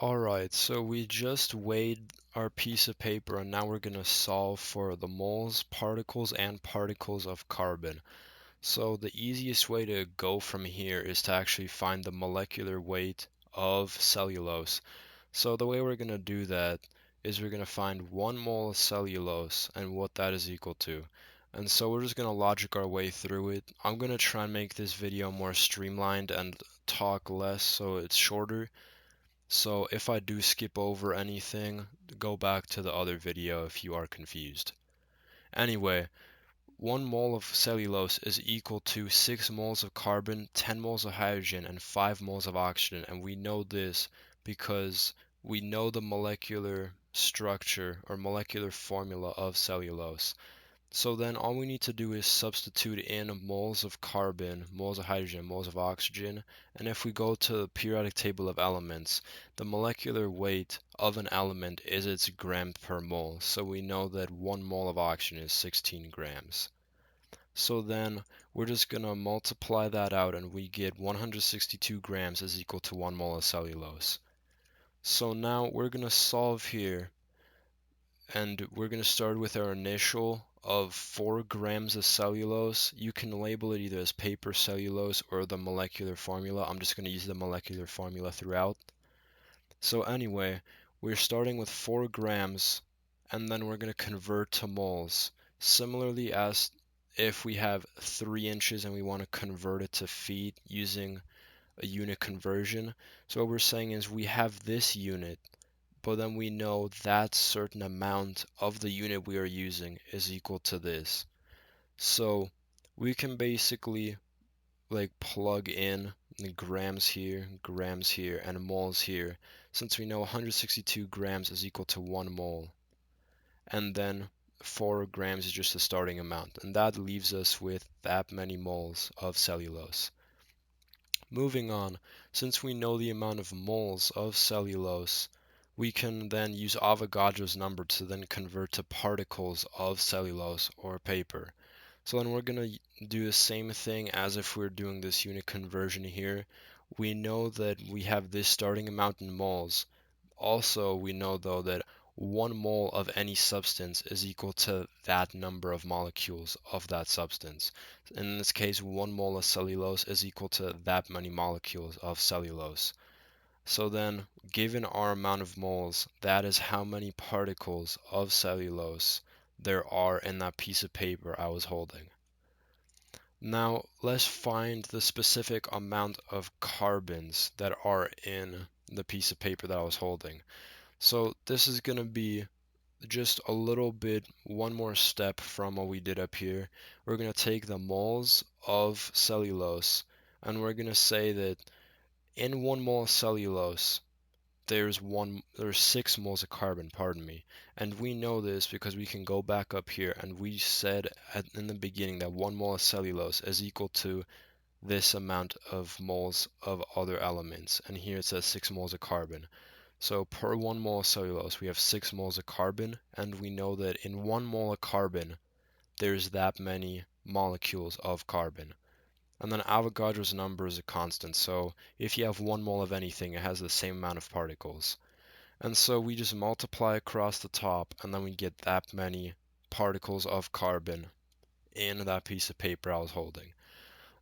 Alright, so we just weighed our piece of paper and now we're going to solve for the moles, and particles of carbon. So the easiest way to go from here is to actually find the molecular weight of cellulose. So the way we're going to do that is we're going to find 1 mole of cellulose and what that is equal to. And so we're just going to logic our way through it. I'm going to try and make this video more streamlined and talk less so it's shorter. So if I do skip over anything, go back to the other video if you are confused. Anyway, 1 mole of cellulose is equal to 6 moles of carbon, 10 moles of hydrogen, and 5 moles of oxygen. And we know this because we know the molecular structure or molecular formula of cellulose. So then all we need to do is substitute in moles of carbon, moles of hydrogen, moles of oxygen, and if we go to the periodic table of elements, the molecular weight of an element is its gram per mole. So we know that 1 mole of oxygen is 16 grams. So then we're just going to multiply that out and we get 162 grams is equal to 1 mole of cellulose. So now we're going to solve here and we're going to start with our initial of 4 grams of cellulose. You can label it either as paper cellulose or the molecular formula. I'm just going to use the molecular formula throughout. So anyway, we're starting with 4 grams and then we're going to convert to moles. Similarly as if we have 3 inches and we want to convert it to feet using a unit conversion. So what we're saying is we have this unit, but then we know that certain amount of the unit we are using is equal to this. So we can basically like plug in the grams here, and moles here, since we know 162 grams is equal to 1 mole. And then 4 grams is just the starting amount, and that leaves us with that many moles of cellulose. Moving on, since we know the amount of moles of cellulose, we can then use Avogadro's number to then convert to particles of cellulose or paper. So then we're going to do the same thing as if we're doing this unit conversion here. We know that we have this starting amount in moles. Also, we know though that 1 mole of any substance is equal to that number of molecules of that substance. In this case, 1 mole of cellulose is equal to that many molecules of cellulose. So then, given our amount of moles, that is how many particles of cellulose there are in that piece of paper I was holding. Now, let's find the specific amount of carbons that are in the piece of paper that I was holding. So this is going to be just a little bit one more step from what we did up here. We're going to take the moles of cellulose and we're going to say that in 1 mole of cellulose there's 6 moles of carbon, pardon me. And we know this because we can go back up here and we said in the beginning that 1 mole of cellulose is equal to this amount of moles of other elements. And here it says 6 moles of carbon. So per 1 mole of cellulose, we have 6 moles of carbon, and we know that in 1 mole of carbon, there's that many molecules of carbon. And then Avogadro's number is a constant, so if you have 1 mole of anything, it has the same amount of particles. And so we just multiply across the top, and then we get that many particles of carbon in that piece of paper I was holding.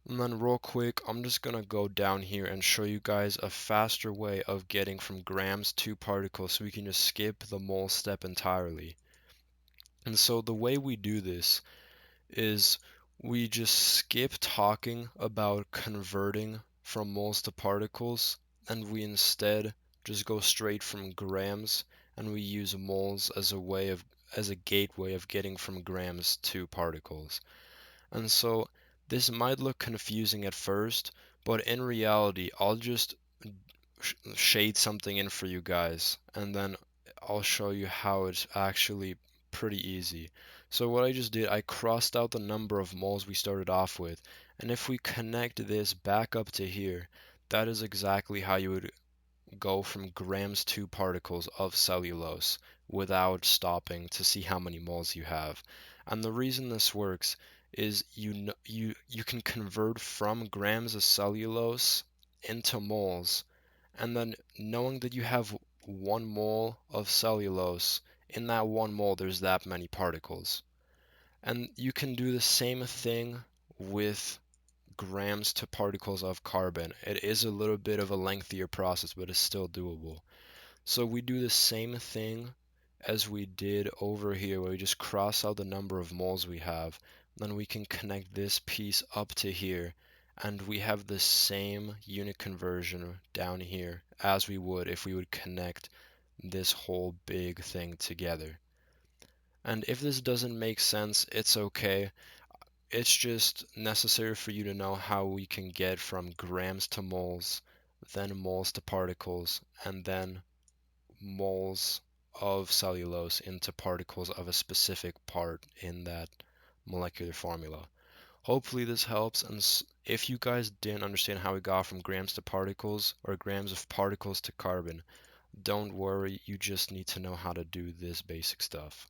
And then real quick, I'm just going to go down here and show you guys a faster way of getting from grams to particles so we can just skip the mole step entirely. And so the way we do this is we just skip talking about converting from moles to particles and we instead just go straight from grams and we use moles as a gateway of getting from grams to particles. And so this might look confusing at first, but in reality, I'll just shade something in for you guys, and then I'll show you how it's actually pretty easy. So what I just did, I crossed out the number of moles we started off with, and if we connect this back up to here, that is exactly how you would go from grams to particles of cellulose without stopping to see how many moles you have. And the reason this works is you can convert from grams of cellulose into moles, And then knowing that you have 1 mole of cellulose, in that 1 mole there's that many particles. And you can do the same thing with grams to particles of carbon. It is a little bit of a lengthier process, but it's still doable. So we do the same thing as we did over here, where we just cross out the number of moles we have. Then we can connect this piece up to here, and we have the same unit conversion down here as we would if we would connect this whole big thing together. And if this doesn't make sense, it's okay. It's just necessary for you to know how we can get from grams to moles, then moles to particles, and then moles of cellulose into particles of a specific part in that molecular formula. Hopefully this helps, and if you guys didn't understand how we got from grams to particles or grams of particles to carbon, don't worry, you just need to know how to do this basic stuff.